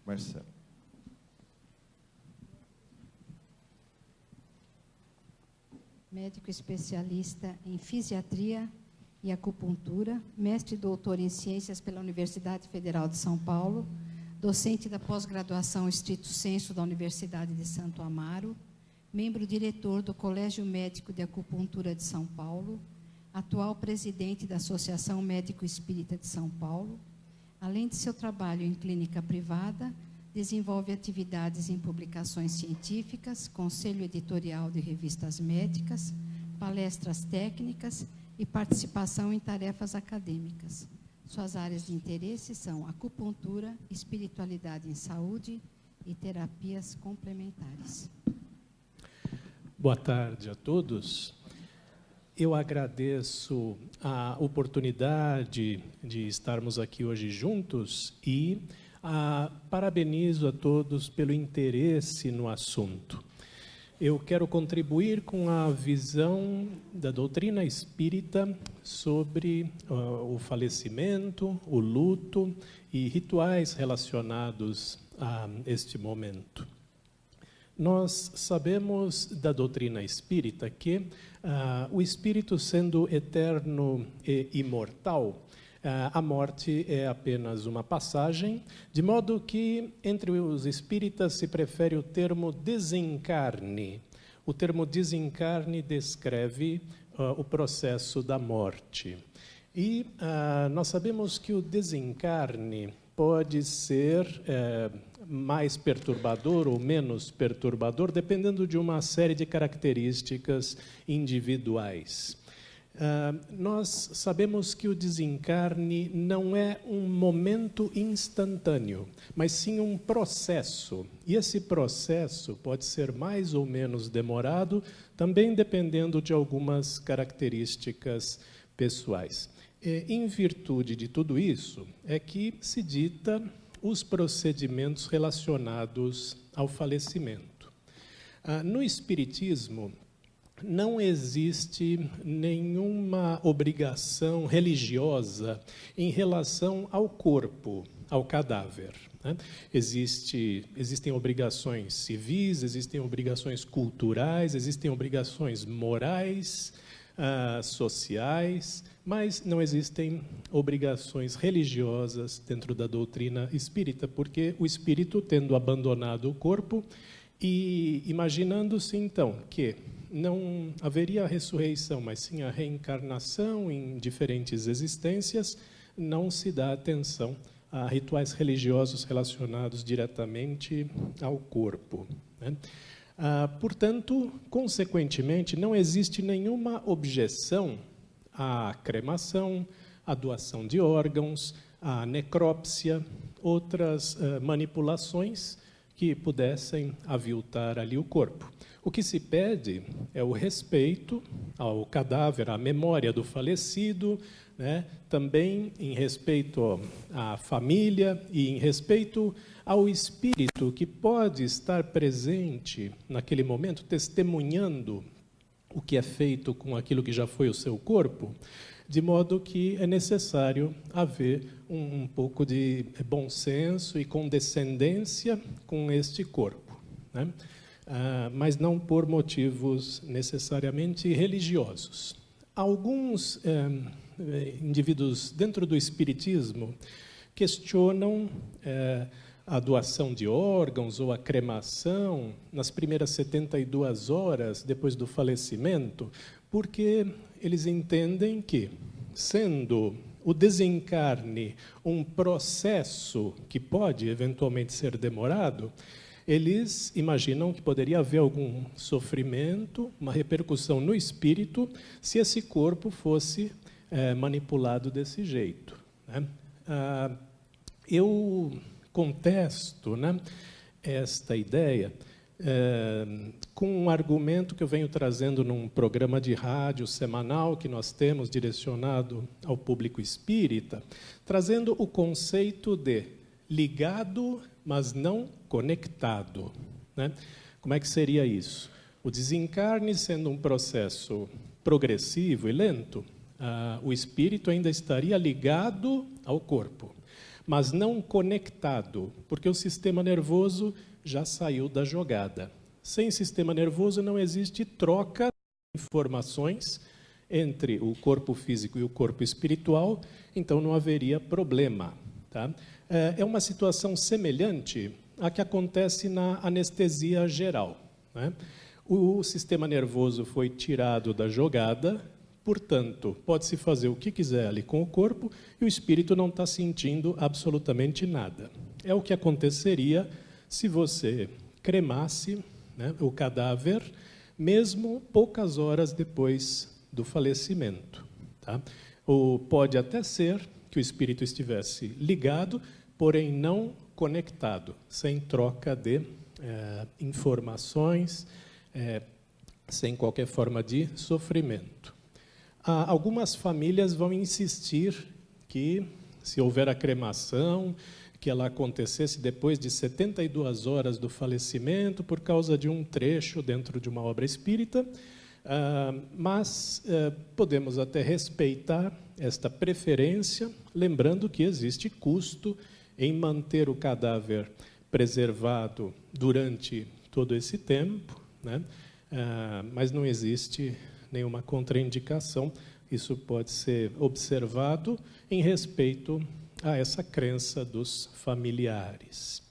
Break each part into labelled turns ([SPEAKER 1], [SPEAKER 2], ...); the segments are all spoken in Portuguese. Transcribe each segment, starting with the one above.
[SPEAKER 1] Marcelo.
[SPEAKER 2] Médico especialista em fisiatria e acupuntura, mestre e doutor em ciências pela Universidade Federal de São Paulo, docente da pós-graduação Stricto Sensu da Universidade de Santo Amaro, membro diretor do Colégio Médico de Acupuntura de São Paulo, atual presidente da Associação Médico Espírita de São Paulo. Além de seu trabalho em clínica privada, desenvolve atividades em publicações científicas, conselho editorial de revistas médicas, palestras técnicas e participação em tarefas acadêmicas. Suas áreas de interesse são acupuntura, espiritualidade em saúde e terapias complementares.
[SPEAKER 3] Boa tarde a todos. Eu agradeço a oportunidade de estarmos aqui hoje juntos e parabenizo a todos pelo interesse no assunto. Eu quero contribuir com a visão da doutrina espírita sobre o falecimento, o luto e rituais relacionados a este momento. Nós sabemos da doutrina espírita que o espírito, sendo eterno e imortal, a morte é apenas uma passagem, de modo que entre os espíritas se prefere o termo desencarne. O termo desencarne descreve o processo da morte. E nós sabemos que o desencarne pode ser mais perturbador ou menos perturbador, dependendo de uma série de características individuais. Nós sabemos que o desencarne não é um momento instantâneo, mas sim um processo. E esse processo pode ser mais ou menos demorado, também dependendo de algumas características pessoais. Em virtude de tudo isso, é que se dita os procedimentos relacionados ao falecimento. No Espiritismo, não existe nenhuma obrigação religiosa em relação ao corpo, ao cadáver, né? Existem obrigações civis, existem obrigações culturais, existem obrigações morais, sociais, mas não existem obrigações religiosas dentro da doutrina espírita, porque o espírito, tendo abandonado o corpo e imaginando-se, então, que não haveria a ressurreição, mas sim a reencarnação em diferentes existências, não se dá atenção a rituais religiosos relacionados diretamente ao corpo, né? Portanto, consequentemente, não existe nenhuma objeção à cremação, à doação de órgãos, à necrópsia, outras manipulações que pudessem aviltar ali o corpo. O que se pede é o respeito ao cadáver, à memória do falecido, né? Também em respeito à família e em respeito ao espírito que pode estar presente naquele momento, testemunhando o que é feito com aquilo que já foi o seu corpo, de modo que é necessário haver um pouco de bom senso e condescendência com este corpo, né? Mas não por motivos necessariamente religiosos. Alguns indivíduos dentro do espiritismo questionam a doação de órgãos ou a cremação nas primeiras 72 horas depois do falecimento, porque eles entendem que, sendo o desencarne um processo que pode eventualmente ser demorado, eles imaginam que poderia haver algum sofrimento, uma repercussão no espírito, se esse corpo fosse manipulado desse jeito, né? Eu contesto, né, esta ideia com um argumento que eu venho trazendo num programa de rádio semanal que nós temos direcionado ao público espírita, trazendo o conceito de ligado, mas não conectado, né? Como é que seria isso? O desencarne sendo um processo progressivo e lento, o espírito ainda estaria ligado ao corpo, mas não conectado, porque o sistema nervoso já saiu da jogada. Sem sistema nervoso não existe troca de informações entre o corpo físico e o corpo espiritual, então não haveria problema. Tá? É uma situação semelhante à que acontece na anestesia geral, né? O sistema nervoso foi tirado da jogada, portanto, pode-se fazer o que quiser ali com o corpo e o espírito não está sentindo absolutamente nada. É o que aconteceria se você cremasse, né, o cadáver, mesmo poucas horas depois do falecimento. Tá? Ou pode até ser que o espírito estivesse ligado, porém não conectado, sem troca de informações, sem qualquer forma de sofrimento. Algumas famílias vão insistir que, se houver a cremação, que ela acontecesse depois de 72 horas do falecimento, por causa de um trecho dentro de uma obra espírita, mas podemos até respeitar esta preferência, lembrando que existe custo em manter o cadáver preservado durante todo esse tempo, né? Mas não existe nenhuma contraindicação. Isso pode ser observado em respeito a essa crença dos familiares.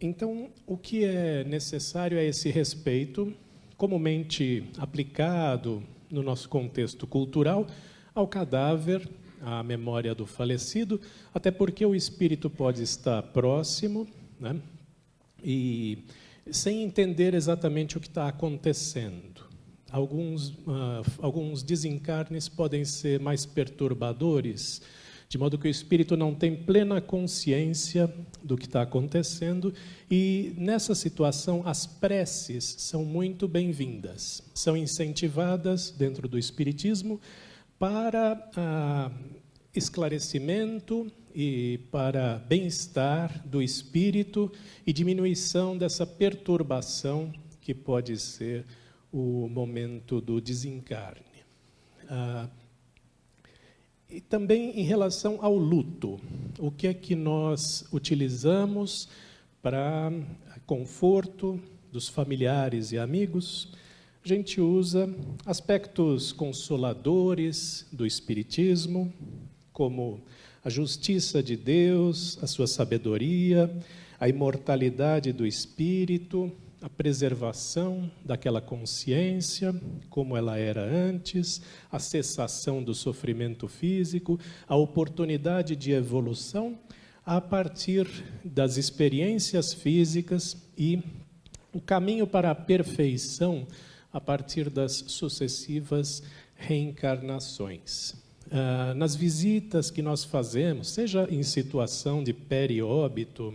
[SPEAKER 3] Então, o que é necessário é esse respeito, comumente aplicado no nosso contexto cultural, ao cadáver, à memória do falecido, até porque o espírito pode estar próximo, né? E sem entender exatamente o que está acontecendo. Alguns desencarnes podem ser mais perturbadores, de modo que o espírito não tem plena consciência do que está acontecendo, e nessa situação as preces são muito bem-vindas, são incentivadas dentro do espiritismo para esclarecimento e para bem-estar do espírito e diminuição dessa perturbação que pode ser o momento do desencarne. E também em relação ao luto, o que é que nós utilizamos para conforto dos familiares e amigos? A gente usa aspectos consoladores do espiritismo, como a justiça de Deus, a sua sabedoria, a imortalidade do espírito, a preservação daquela consciência, como ela era antes, a cessação do sofrimento físico, a oportunidade de evolução a partir das experiências físicas e o caminho para a perfeição a partir das sucessivas reencarnações. Nas visitas que nós fazemos, seja em situação de perióbito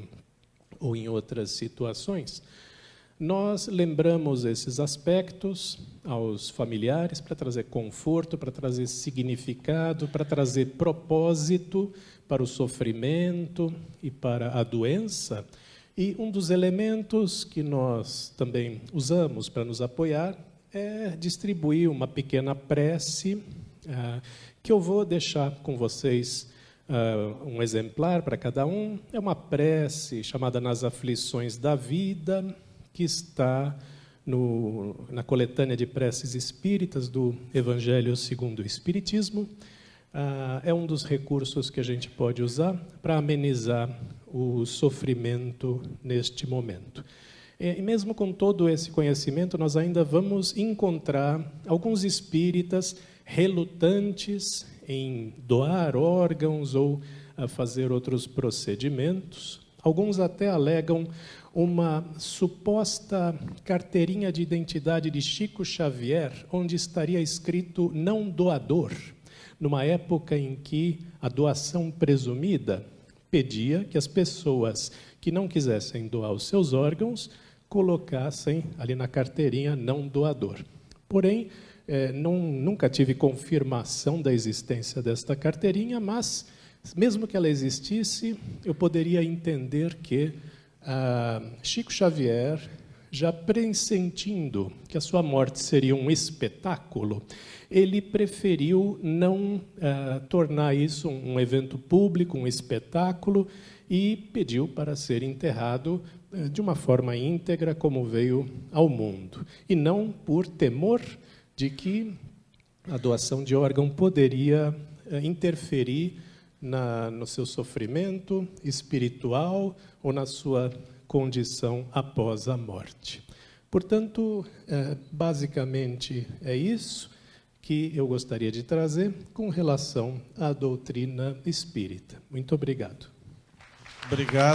[SPEAKER 3] ou em outras situações, nós lembramos esses aspectos aos familiares para trazer conforto, para trazer significado, para trazer propósito para o sofrimento e para a doença. E um dos elementos que nós também usamos para nos apoiar é distribuir uma pequena prece, que eu vou deixar com vocês um exemplar para cada um. É uma prece chamada Nas Aflições da Vida, que está na coletânea de preces espíritas do Evangelho segundo o Espiritismo. É um dos recursos que a gente pode usar para amenizar o sofrimento neste momento. E mesmo com todo esse conhecimento, nós ainda vamos encontrar alguns espíritas relutantes em doar órgãos ou fazer outros procedimentos. Alguns até alegam uma suposta carteirinha de identidade de Chico Xavier, onde estaria escrito não doador, numa época em que a doação presumida pedia que as pessoas que não quisessem doar os seus órgãos colocassem ali na carteirinha não doador. Porém, nunca tive confirmação da existência desta carteirinha, mas, mesmo que ela existisse, eu poderia entender que Chico Xavier já pressentindo que a sua morte seria um espetáculo, ele preferiu não tornar isso um evento público, um espetáculo, e pediu para ser enterrado de uma forma íntegra, como veio ao mundo, e não por temor de que a doação de órgão poderia interferir no seu sofrimento espiritual ou na sua condição após a morte. Portanto, basicamente é isso que eu gostaria de trazer com relação à doutrina espírita. Muito obrigado.
[SPEAKER 1] Obrigado.